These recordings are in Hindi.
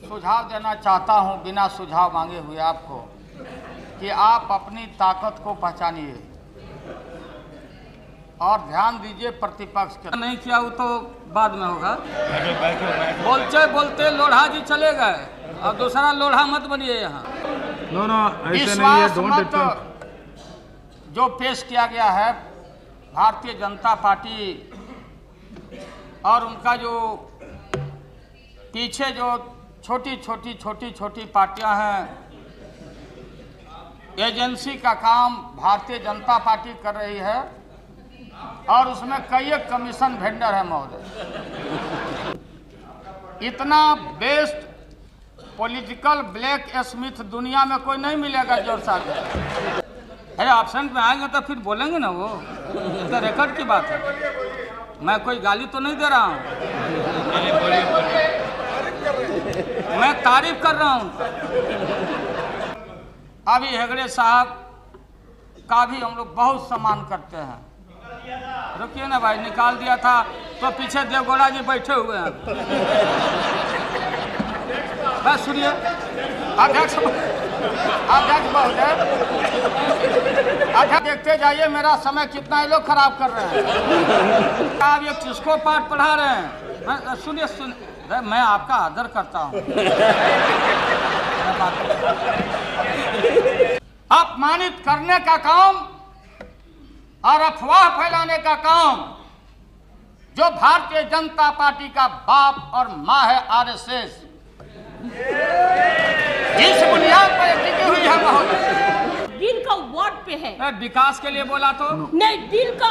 सुझाव देना चाहता हूं बिना सुझाव मांगे हुए आपको कि आप अपनी ताकत को पहचानिए और ध्यान दीजिए प्रतिपक्ष के। नहीं किया वो तो बाद में होगा। बोलते बोलते लोढ़ा जी चले गए और दूसरा लोढ़ा मत बनिए यहाँ। विश्वास मत जो पेश किया गया है भारतीय जनता पार्टी और उनका जो पीछे जो छोटी छोटी पार्टियां हैं, एजेंसी का काम भारतीय जनता पार्टी कर रही है और उसमें कई कमीशन वेंडर है महोदय। इतना बेस्ट पॉलिटिकल ब्लैक स्मिथ दुनिया में कोई नहीं मिलेगा जोर साहब। अरे एब्सेंट में आएंगे तो फिर बोलेंगे ना, वो तो रिकॉर्ड की बात है। मैं कोई गाली तो नहीं दे रहा हूँ, मैं तारीफ कर रहा हूँ। अभी हेगड़े साहब का भी हम लोग बहुत सम्मान करते हैं। रुकिए ना भाई, निकाल दिया था तो पीछे देवगौड़ा जी बैठे हुए हैं। बस सुनिए अध्यक्ष महोदय, अच्छा देखते जाइए मेरा समय कितना ये लोग खराब कर रहे हैं। आप ये किसको पाठ पढ़ा रहे हैं? सुनिए मैं आपका आदर करता हूँ। अपमानित करने का काम और अफवाह फैलाने का काम जो भारतीय जनता पार्टी का बाप और माँ है आरएसएस, जिस बुनियाद पर टिकी हुई है महोदय। दिल का वर्ड पे है। विकास के लिए बोला तो नहीं, दिल का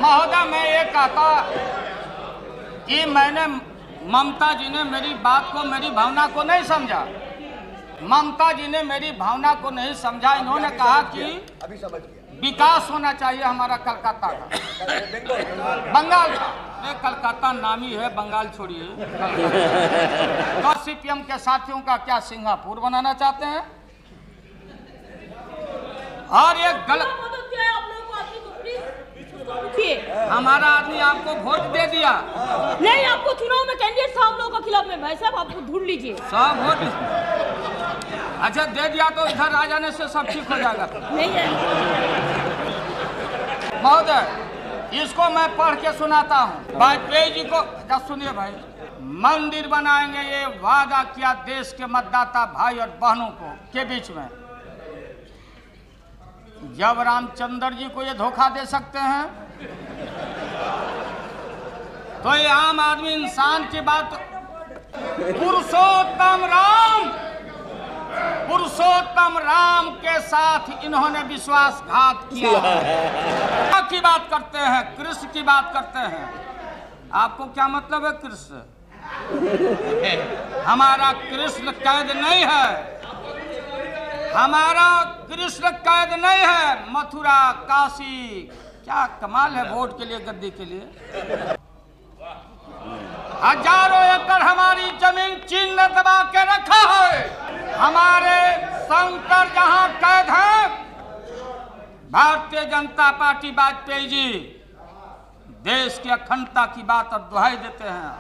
महोदय मैं ये कहता कि मैंने ममता जी ने मेरी बात को, मेरी भावना को नहीं समझा। ममता जी ने मेरी भावना को नहीं समझा। इन्होंने कहा कि विकास होना चाहिए हमारा कलकत्ता का, बंगाल का। कलकत्ता नामी है, बंगाल छोड़िए। तो सीपीएम के साथियों का क्या सिंगापुर बनाना चाहते हैं? और ये गलत। हमारा आदमी आपको वोट दे दिया नहीं, आपको चुनाव में कैंडिडेट था हम लोगों के खिलाफ में। भाई साहब आपको ढूंढ लीजिए सब वोट। अच्छा दे दिया तो इधर आ जाने से सब ठीक हो जाएगा? नहीं है महोदय, इसको मैं पढ़ के सुनाता हूँ। वाजपेयी जी को जब सुनिए भाई, मंदिर बनाएंगे ये वादा किया देश के मतदाता भाई और बहनों को के बीच में। जब रामचंद्र जी को ये धोखा दे सकते हैं तो ये आम आदमी इंसान की बात। पुरुषोत्तम राम के साथ इन्होंने विश्वासघात किया। की बात करते हैं, कृष्ण की बात करते हैं। आपको क्या मतलब है कृष्ण? हमारा कृष्ण कैद नहीं है, हमारा कृष्ण कैद नहीं है। मथुरा काशी, क्या कमाल है वोट के लिए, गद्दी के लिए। हजारों एकड़ हमारी जमीन चीन ने दबा के रखा है। हमारे शंकर जहां कैद हैं, भारतीय जनता पार्टी वाजपेयी जी देश की अखंडता की बात और दुहाई देते हैं,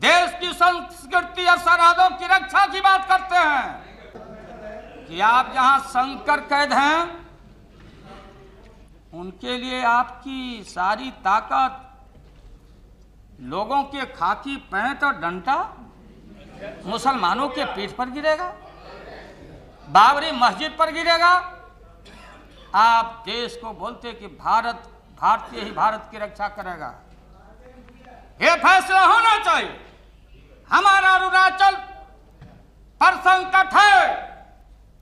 देश की संस्कृति और सरहदों की रक्षा की बात करते हैं। कि आप जहां शंकर कैद हैं उनके लिए आपकी सारी ताकत लोगों के खाकी पैंट और डंडा मुसलमानों के पीठ पर गिरेगा, बाबरी मस्जिद पर गिरेगा। आप देश को बोलते कि भारतीय ही भारत की रक्षा करेगा। ये फैसला होना चाहिए। हमारा अरुणाचल पर संकट है,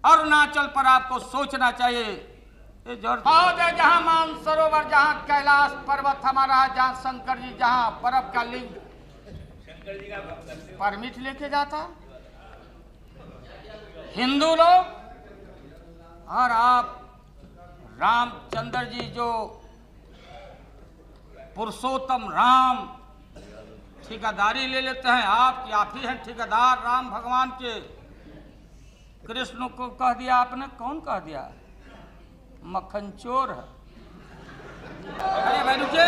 अरुणाचल पर आपको सोचना चाहिए। जहाँ मानसरोवर, जहाँ कैलाश पर्वत हमारा, जहाँ शंकर जी, जहाँ बर्फ का लिंग परमिट लेके जाता हिंदू लोग, और आप रामचंद्र जी जो पुरुषोत्तम राम ठेकेदारी ले लेते हैं। आप ही हैं ठेकेदार राम भगवान के। कृष्ण को कह दिया आपने, कौन कह दिया? मक्खन चोर है। अरे भाई रुकिए।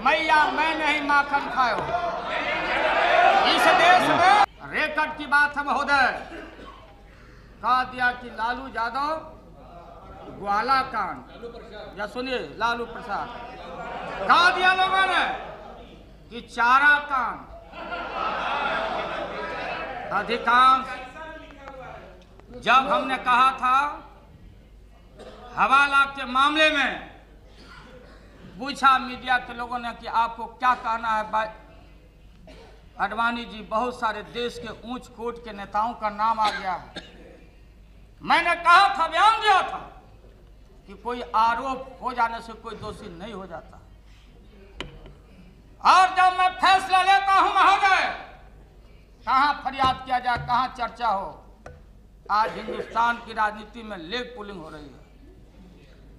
मैया मैं नहीं माखन खाओ। इस देश में रेकॉर्ड की बात है महोदय, कहा दिया कि लालू यादव ग्वाला कांड, या सुनिए लालू प्रसाद, कहा दिया लोगों ने कि चारा कांड। अधिकांश जब हमने कहा था हवाला के मामले में, पूछा मीडिया के लोगों ने कि आपको क्या कहना है, आडवाणी जी बहुत सारे देश के ऊंच कोट के नेताओं का नाम आ गया है। मैंने कहा था, बयान दिया था कि कोई आरोप हो जाने से कोई दोषी नहीं हो जाता। और जब मैं फैसला लेता हूं महोदय, कहां फरियाद किया जाए, कहां चर्चा हो। आज हिंदुस्तान की राजनीति में लेग पुलिंग हो रही है।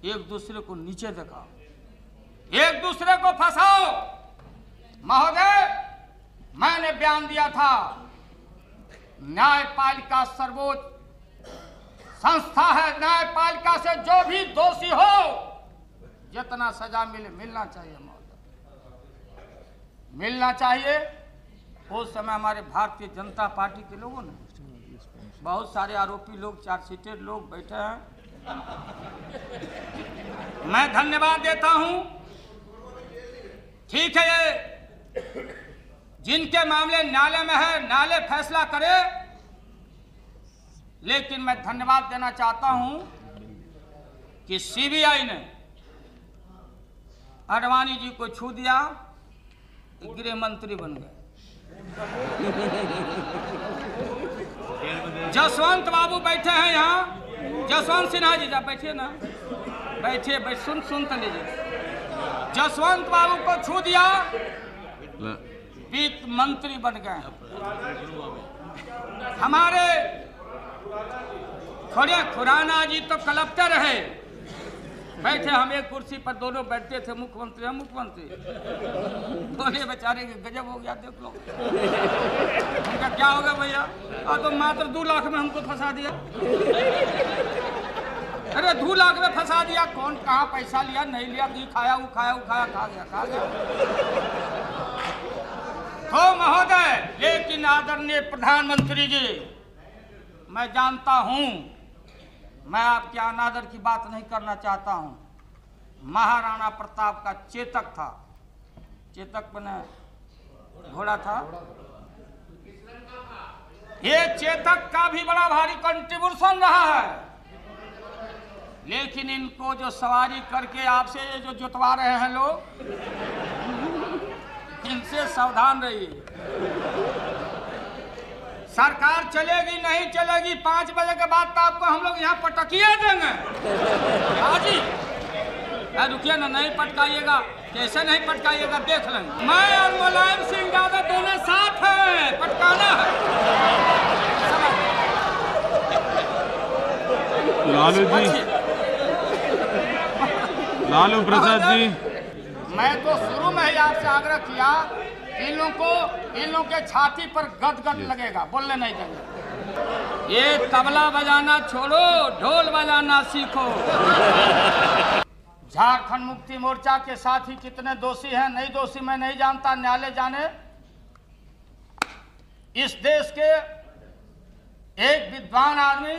एक दूसरे को नीचे दिखाओ, एक दूसरे को फंसाओ। महोदय मैंने बयान दिया था, न्यायपालिका सर्वोच्च संस्था है, न्यायपालिका से जो भी दोषी हो जितना सजा मिलना चाहिए महोदय, मिलना चाहिए। उस समय हमारे भारतीय जनता पार्टी के लोगों ने, बहुत सारे आरोपी लोग, चार्जशीटेड लोग बैठे हैं, मैं धन्यवाद देता हूं। ठीक है, ये जिनके मामले न्यायालय में है, न्यायालय फैसला करे, लेकिन मैं धन्यवाद देना चाहता हूं कि सीबीआई ने आडवाणी जी को छू दिया, गृह मंत्री बन गए। जसवंत बाबू बैठे हैं यहाँ, जसवंत सिन्हा जी, जब बैठिए ना, बैठिए, सुन तो लीजिए। जसवंत बाबू को छू दिया, वित्त मंत्री बन गए। हमारे खुराना जी तो कलेक्टर है, बैठे, हम एक कुर्सी पर दोनों बैठते थे, मुख्यमंत्री है मुख्यमंत्री, बोले बेचारे के गजब हो गया, देख लो। उनका क्या होगा भैया, तो मात्र 2 लाख में हमको फंसा दिया। अरे 2 लाख में फंसा दिया, कौन कहाँ पैसा लिया नहीं लिया, ये खाया वो खाया वो खाया, खा गया। तो महोदय, लेकिन आदरणीय प्रधानमंत्री जी, मैं जानता हूं, मैं आपके अनादर की बात नहीं करना चाहता हूं। महाराणा प्रताप का चेतक था, चेतक बने घोड़ा था, ये चेतक का भी बड़ा भारी कंट्रीब्यूशन रहा है। लेकिन इनको जो सवारी करके आपसे ये जो जुतवा रहे हैं लोग, इनसे सावधान रहिए। सरकार चलेगी नहीं चलेगी, 5 बजे के बाद तो आपको हम लोग यहाँ पटकिए देंगे। हाजी रुकिए ना, नहीं पटकाइएगा, कैसे नहीं पटकाइएगा देख लेंगे। मैं और मुलायम सिंह यादव दोनों साथ हैं, पटकाना है। लालू जी, लालू प्रसाद जी, मैं तो शुरू में ही आपसे आग्रह किया, इन लोगों के छाती पर गद लगेगा, बोलने नहीं देंगे। ये तबला बजाना छोड़ो, ढोल बजाना सीखो। झारखंड मुक्ति मोर्चा के साथ ही कितने दोषी हैं, नहीं दोषी मैं नहीं जानता, न्यायालय जाने। इस देश के एक विद्वान आदमी,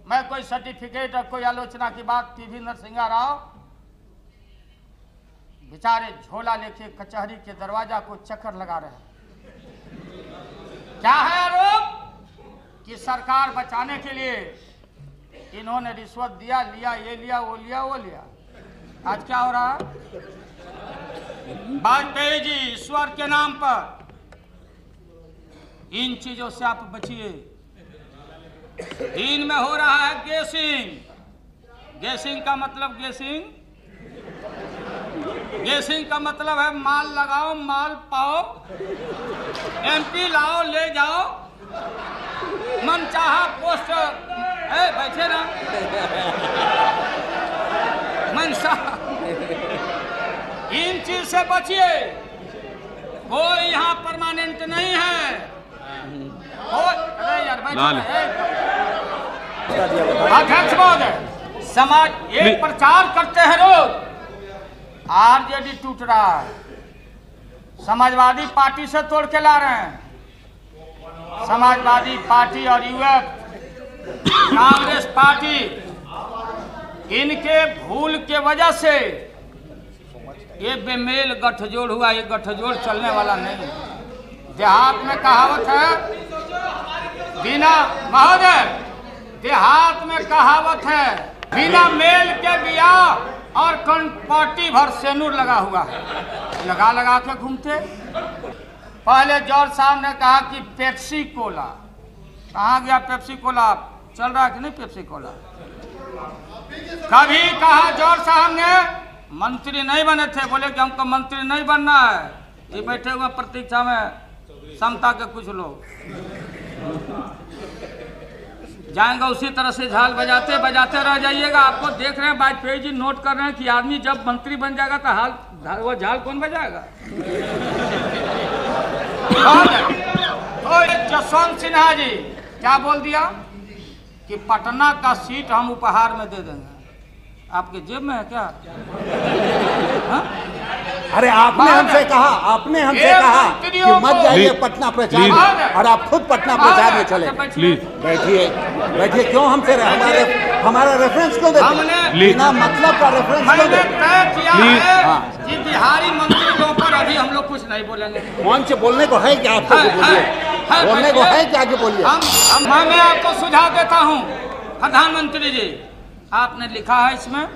मैं कोई सर्टिफिकेट और कोई आलोचना की बात, टीवी नरसिंहा राव बेचारे झोला लेके कचहरी के दरवाजा को चक्कर लगा रहे हैं। क्या है आरोप कि सरकार बचाने के लिए इन्होंने रिश्वत दिया, लिया, ये लिया, वो लिया, वो लिया। आज क्या हो रहा है, वाजपेयी जी ईश्वर के नाम पर, इन चीजों से आप बचिए। इनमें हो रहा है गेसिंग। गेसिंग का मतलब गेसिंग का मतलब है माल लगाओ, माल पाओ, एमपी लाओ, ले जाओ, मनचाहा पोस्ट, बैठे ना मनसा। इन चीज से बचिए, कोई यहाँ परमानेंट नहीं है। अरे यार अध्यक्ष महोदय, समाज एक प्रचार करते हैं रोज, आरजेडी टूट रहा है, समाजवादी पार्टी से तोड़ के ला रहे हैं। समाजवादी पार्टी और यूएफ कांग्रेस पार्टी, इनके भूल के वजह से ये बेमेल गठजोड़ हुआ। ये गठजोड़ चलने वाला नहीं। देहात में कहावत है, बिना महोदय, देहात में कहावत है, बिना मेल के बियाह और पार्टी भर सेनूर लगा हुआ है, लगा लगा के घूमते। पहले जॉर्ज साहब ने कहा कि पेप्सी कोला, कहाँ गया पेप्सी कोला? चल रहा है कि नहीं पेप्सी कोला? कभी कहा जॉर्ज साहब ने, मंत्री नहीं बने थे, बोले कि हमको मंत्री नहीं बनना है। ये बैठे हुए प्रतीक्षा में समता के कुछ लोग जाएंगे, उसी तरह से झाल बजाते बजाते रह जाइएगा। आपको देख रहे हैं, वाजपेयी जी नोट कर रहे हैं कि आदमी जब मंत्री बन जाएगा तो वो झाल कौन बजाएगा? तो जसवंत सिन्हा जी क्या बोल दिया कि पटना का सीट हम उपहार में दे देंगे। आपके जेब में है क्या? हा? अरे आपने हमसे कहा कि मत जाइए पटना प्रचार में, और आप खुद पटना प्रचार में चले। बैठिए बैठिए, क्यों हमसे हमारा रेफरेंस क्यों देते हैं? बिना मतलब का रेफरेंस क्यों देते हैं? तय किया है कि बिहारी मंत्रियों पर अभी हम लोग कुछ नहीं बोलेंगे। कौन से बोलने को है कि आप बोलने को है कि आगे बोलिए। मैं आपको सुझाव देता हूँ, प्रधानमंत्री जी, आपने लिखा है इसमें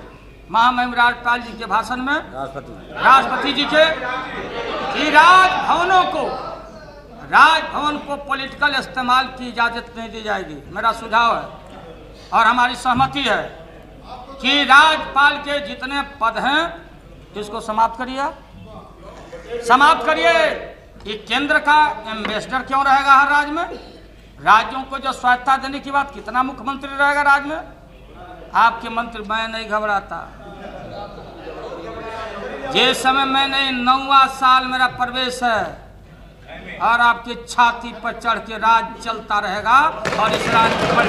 महामहिम राज्यपाल जी के भाषण में, राष्ट्रपति जी के, कि राजभवन को पॉलिटिकल इस्तेमाल की इजाजत नहीं दी जाएगी। मेरा सुझाव है और हमारी सहमति है कि राज्यपाल के जितने पद हैं इसको समाप्त करिए। ये केंद्र का एम्बेसडर क्यों रहेगा हर राज्य में? राज्यों को जो स्वायत्ता देने की बात, कितना मुख्यमंत्री रहेगा राज्य में? आपके मंत्री, मैं नहीं घबराता। जिस समय मैंने 9वां साल मेरा प्रवेश है और आपकी छाती पर चढ़ के राज चलता रहेगा और इस राज्य पर